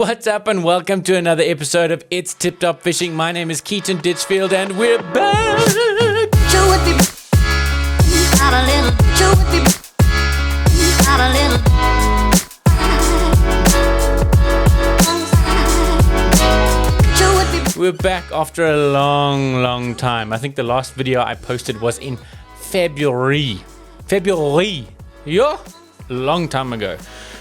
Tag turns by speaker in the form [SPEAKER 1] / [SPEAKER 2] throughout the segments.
[SPEAKER 1] What's up and welcome to another episode of It's Tip, Topp Fishing. My name is Keaton Ditchfield and we're back. We're back after a long time. I think the last video I posted was in February. Yeah, a long time ago.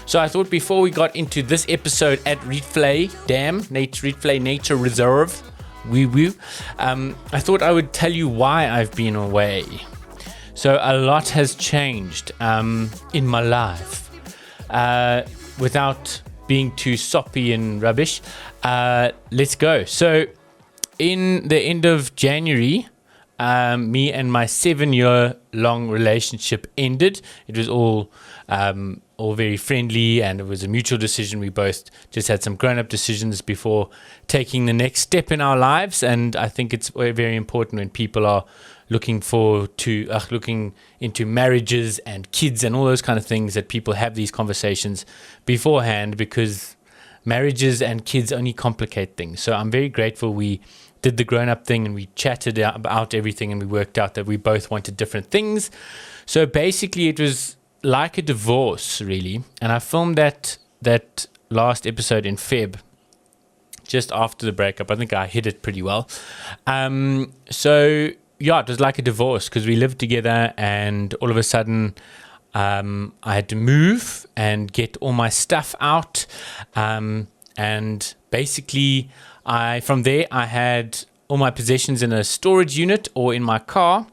[SPEAKER 1] So I thought before we got into this episode at Rietvlei Nature Reserve, I thought I would tell you why I've been away. So a lot has changed in my life. Without being too soppy and rubbish, let's go. So in the end of January, me and my 7-year-long relationship ended. It was all very friendly, and it was a mutual decision. We both just had some grown-up decisions before taking the next step in our lives, and I think it's very important when people are looking into marriages and kids and all those kind of things, that people have these conversations beforehand, because marriages and kids only complicate things. So I'm very grateful we did the grown-up thing and we chatted about everything, and we worked out that we both wanted different things. So basically it was like a divorce, really. And I filmed that last episode in Feb, just after the breakup. I think I hit it pretty well. So yeah, it was like a divorce, because we lived together, and all of a sudden I had to move and get all my stuff out. And basically from there I had all my possessions in a storage unit or in my car,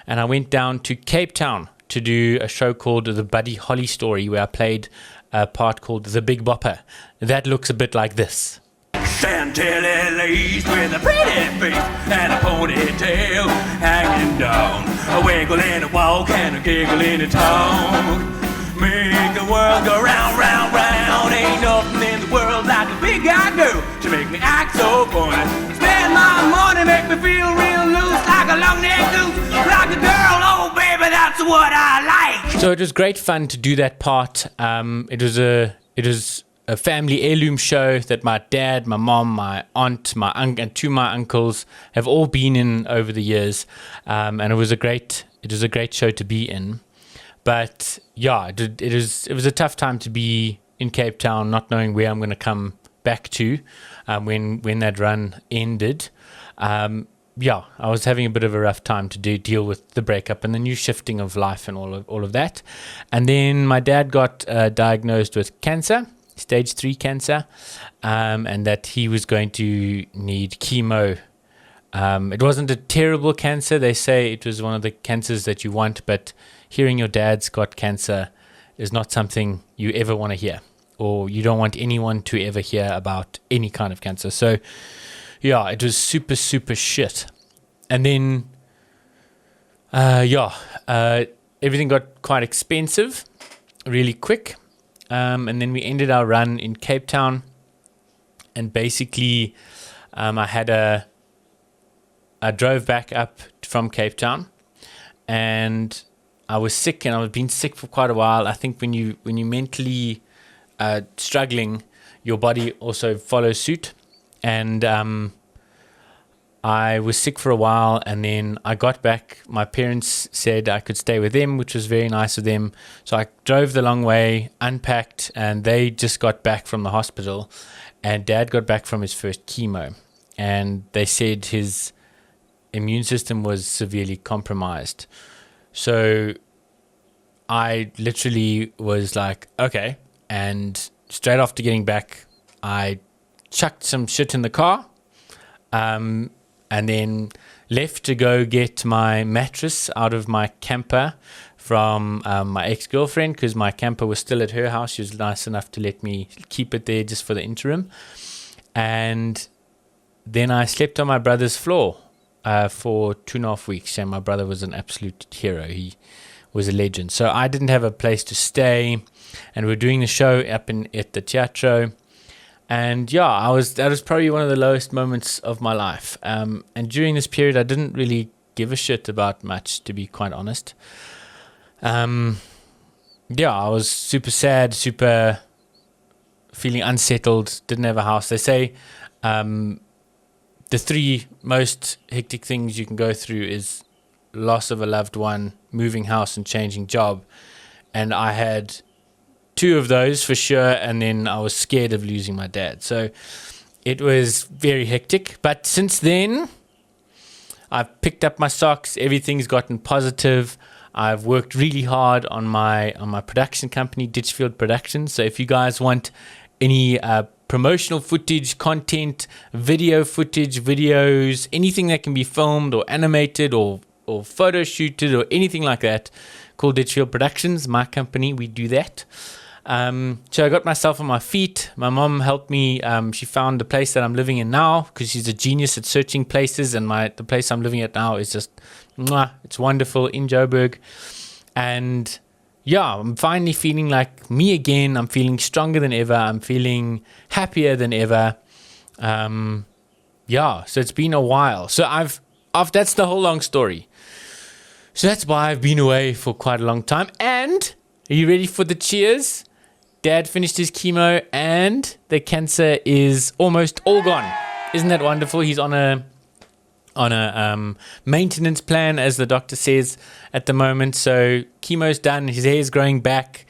[SPEAKER 1] and I went down to Cape Town to do a show called The Buddy Holly Story, where I played a part called The Big Bopper. That looks a bit like this.
[SPEAKER 2] Chantilly lace with a pretty face and a ponytail hanging down, a wiggle and a walk and a giggle in a talk. Make the world go round, round, round. Ain't nothing in the world like a big guy girl to make me act so funny. Spend my money, make me feel real loose, like a long-necked goose, like a girl. Oh baby, that's what I like.
[SPEAKER 1] So it was great fun to do that part. It was a family heirloom show that my dad, my mom, my aunt, my uncle, and two of my uncles have all been in over the years, and it was a great show to be in. But yeah, it was a tough time to be in Cape Town, not knowing where I'm going to come back to when that run ended. Yeah, I was having a bit of a rough time to deal with the breakup and the new shifting of life and all of that. And then my dad got diagnosed with cancer, stage 3 cancer, and that he was going to need chemo. It wasn't a terrible cancer. They say it was one of the cancers that you want, but hearing your dad's got cancer is not something you ever want to hear, or you don't want anyone to ever hear about any kind of cancer. So yeah, it was super shit. And then everything got quite expensive really quick. And then we ended our run in Cape Town, and basically I drove back up from Cape Town, and I was sick, and I was been sick for quite a while. I think when you mentally struggling, your body also follows suit. And I was sick for a while, and then I got back. My parents said I could stay with them, which was very nice of them. So I drove the long way, unpacked, and they just got back from the hospital, and Dad got back from his first chemo, and they said his immune system was severely compromised. So I literally was like, okay. And straight after getting back, I chucked some shit in the car, and then left to go get my mattress out of my camper from my ex-girlfriend, because my camper was still at her house. She was nice enough to let me keep it there just for the interim. And then I slept on my brother's floor for 2.5 weeks, and my brother was an absolute hero. He was a legend. So I didn't have a place to stay, and we were doing the show up at the teatro. And yeah, that was probably one of the lowest moments of my life. And during this period, I didn't really give a shit about much, to be quite honest. Yeah, I was super sad, super feeling unsettled, didn't have a house. They say the 3 most hectic things you can go through is loss of a loved one, moving house, and changing job. And I had 2 of those for sure, and then I was scared of losing my dad. So it was very hectic. But since then, I've picked up my socks. Everything's gotten positive. I've worked really hard on my production company, Ditchfield Productions. So if you guys want any promotional footage, content, video footage, videos, anything that can be filmed or animated or photo shooted or anything like that, call Ditchfield Productions, my company. We do that. So I got myself on my feet. My mom helped me. She found the place that I'm living in now, because she's a genius at searching places, and the place I'm living at now is just it's wonderful in Joburg. And yeah, I'm finally feeling like me again. I'm feeling stronger than ever. I'm feeling happier than ever. Yeah, so it's been a while. So that's the whole long story. So that's why I've been away for quite a long time. And are you ready for the cheers? Dad finished his chemo and the cancer is almost all gone. Isn't that wonderful? He's on a maintenance plan, as the doctor says at the moment. So chemo's done. His hair is growing back.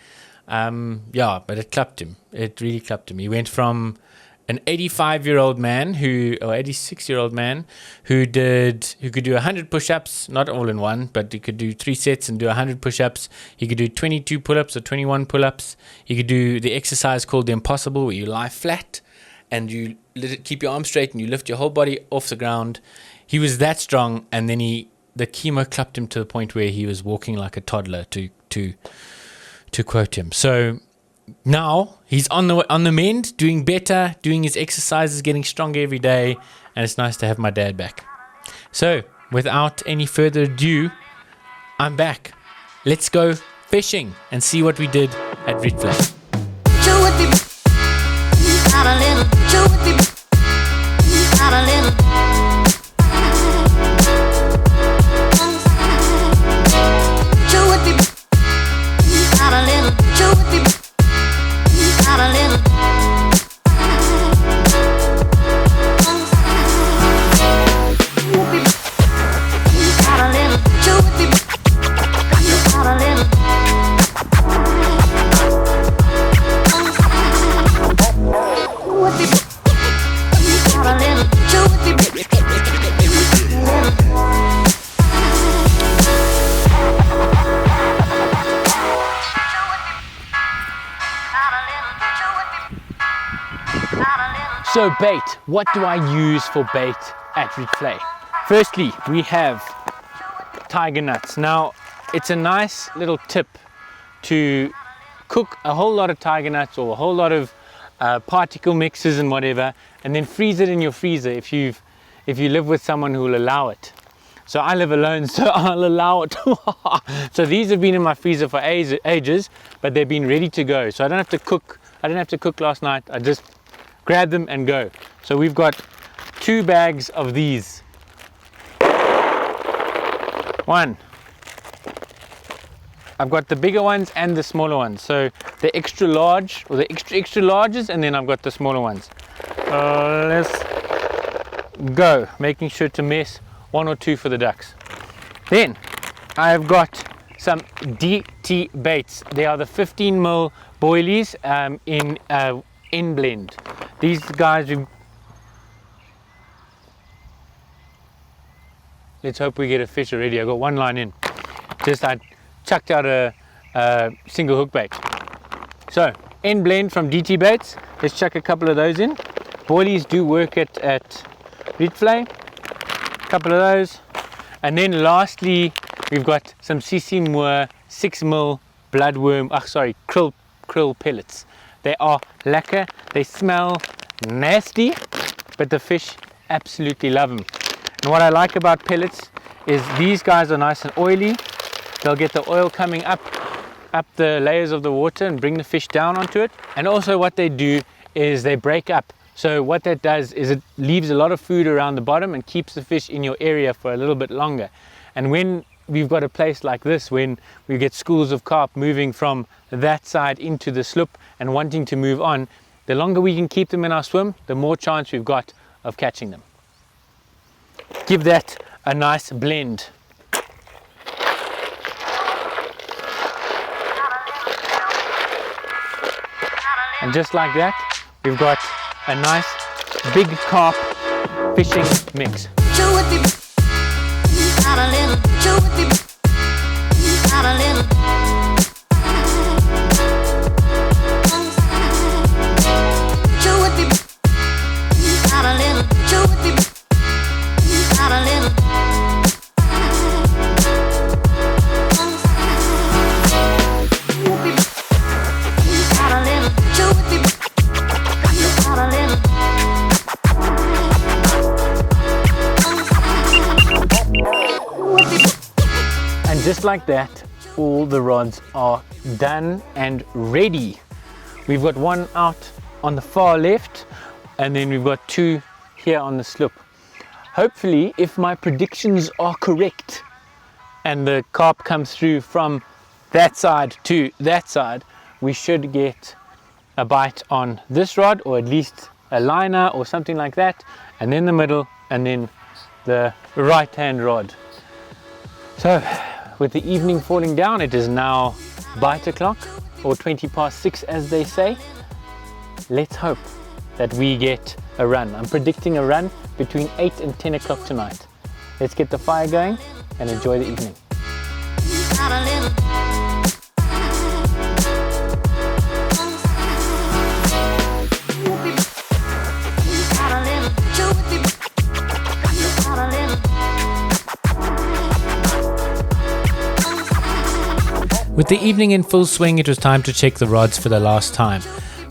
[SPEAKER 1] But it clapped him. It really clapped him. He went from an 85-year-old man or 86-year-old man who could do 100 push-ups, not all in one, but he could do 3 sets and do 100 push-ups. He could do 22 pull-ups or 21 pull-ups. He could do the exercise called the impossible, where you lie flat and you keep your arms straight and you lift your whole body off the ground. He was that strong, and then the chemo clapped him to the point where he was walking like a toddler, to quote him. So now he's on the mend, doing better, doing his exercises, getting stronger every day, and it's nice to have my dad back. So without any further ado, I'm back. Let's go fishing and see what we did at Rietvlei. So bait, what do I use for bait at Rietvlei? Firstly, we have tiger nuts. Now, it's a nice little tip to cook a whole lot of tiger nuts or a whole lot of particle mixes and whatever, and then freeze it in your freezer if you live with someone who will allow it. So I live alone, so I'll allow it. So these have been in my freezer for ages, but they've been ready to go. So I don't have to cook. I didn't have to cook last night. I just grab them and go. So we've got 2 bags of these. 1. I've got the bigger ones and the smaller ones. So the extra large, or the extra larges, and then I've got the smaller ones. Let's go. Making sure to mess 1 or 2 for the ducks. Then I've got some DT baits. They are the 15mm boilies in blend. These guys, let's hope we get a fish already. I got 1 line in. I chucked out a single hook bait. So end blend from DT baits. Let's chuck a couple of those in. Boilies do work at Rietvlei. A couple of those. And then lastly, we've got some CC Moore 6mm krill pellets. They are lacquer, they smell nasty, but the fish absolutely love them. And what I like about pellets is these guys are nice and oily. They'll get the oil coming up the layers of the water and bring the fish down onto it. And also what they do is they break up. So what that does is it leaves a lot of food around the bottom and keeps the fish in your area for a little bit longer. And when we've got a place like this, when we get schools of carp moving from that side into the sloop and wanting to move on, the longer we can keep them in our swim, the more chance we've got of catching them. Give that a nice blend. And just like that, we've got a nice big carp fishing mix. Just like that, all the rods are done and ready. We've got one out on the far left, and then we've got two here on the slope. Hopefully, if my predictions are correct and the carp comes through from that side to that side, we should get a bite on this rod, or at least a liner or something like that, and then the middle, and then the right hand rod. So with the evening falling down, it is now bite o'clock, or 20 past 6 as they say. Let's hope that we get a run. I'm predicting a run between 8 and 10 o'clock tonight. Let's get the fire going and enjoy the evening.
[SPEAKER 3] With the evening in full swing, it was time to check the rods for the last time,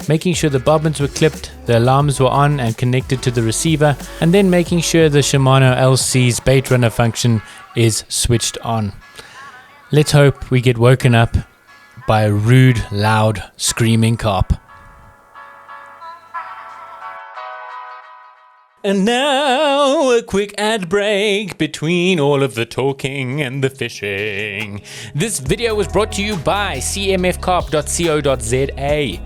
[SPEAKER 3] making sure the bobbins were clipped, the alarms were on and connected to the receiver, and then making sure the Shimano LC's bait runner function is switched on. Let's hope we get woken up by a rude, loud, screaming carp.
[SPEAKER 1] And now a quick ad break between all of the talking and the fishing. This video was brought to you by cmfcarp.co.za.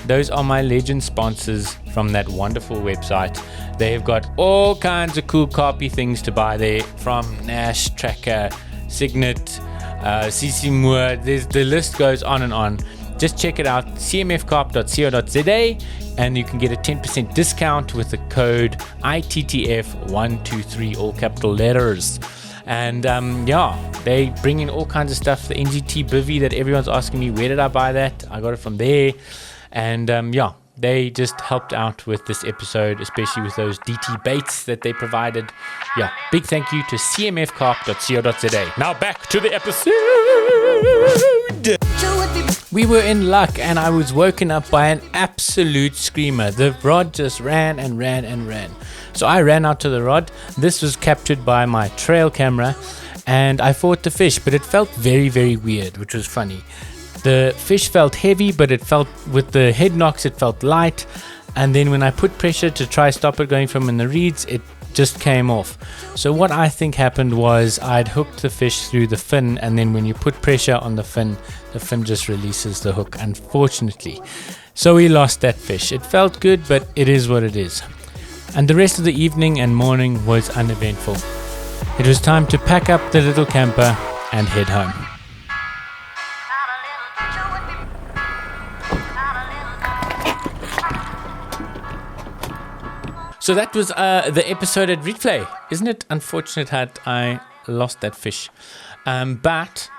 [SPEAKER 1] Those are my legend sponsors from that wonderful website. They've got all kinds of cool carpy things to buy there, from Nash, Tracker, Signet, CC Moore. The list goes on and on. Just check it out, cmfcarp.co.za, and you can get a 10% discount with the code ITTF123, all capital letters. And they bring in all kinds of stuff. The NGT bivvy that everyone's asking me, where did I buy that? I got it from there. And they just helped out with this episode, especially with those DT baits that they provided. Yeah, big thank you to cmfcarp.co.za. Now back to the episode.
[SPEAKER 3] We were in luck and I was woken up by an absolute screamer. The rod just ran and ran and ran. So I ran out to the rod. This was captured by my trail camera and I fought the fish, but it felt very, very weird, which was funny. The fish felt heavy, but it felt, with the head knocks, it felt light. And then when I put pressure to try stop it going from in the reeds, it just came off. So what I think happened was I'd hooked the fish through the fin, and then when you put pressure on the fin just releases the hook, unfortunately. So we lost that fish. It felt good, but it is what it is. And the rest of the evening and morning was uneventful. It was time to pack up the little camper and head home.
[SPEAKER 1] So that was the episode at Rietvlei. Isn't it unfortunate that I lost that fish? But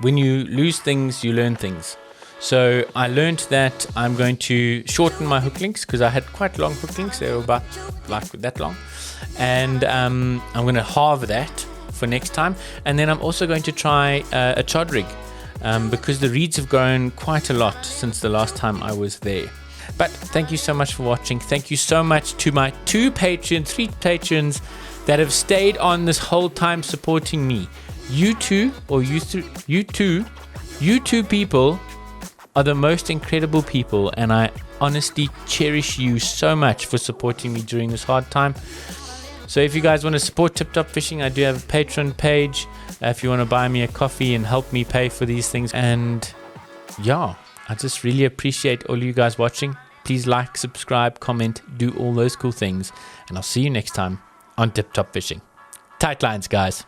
[SPEAKER 1] when you lose things, you learn things. So I learned that I'm going to shorten my hook links, because I had quite long hook links. They were about like that long. And I'm going to halve that for next time. And then I'm also going to try a chod rig, because the reeds have grown quite a lot since the last time I was there. But thank you so much for watching. Thank you so much to my three patrons that have stayed on this whole time supporting me. You two people are the most incredible people, and I honestly cherish you so much for supporting me during this hard time. So if you guys want to support Tip Top Fishing, I do have a Patreon page. If you want to buy me a coffee and help me pay for these things. And yeah, I just really appreciate all you guys watching. please like, subscribe, comment, do all those cool things. And I'll see you next time on Tip Top Fishing. Tight lines, guys.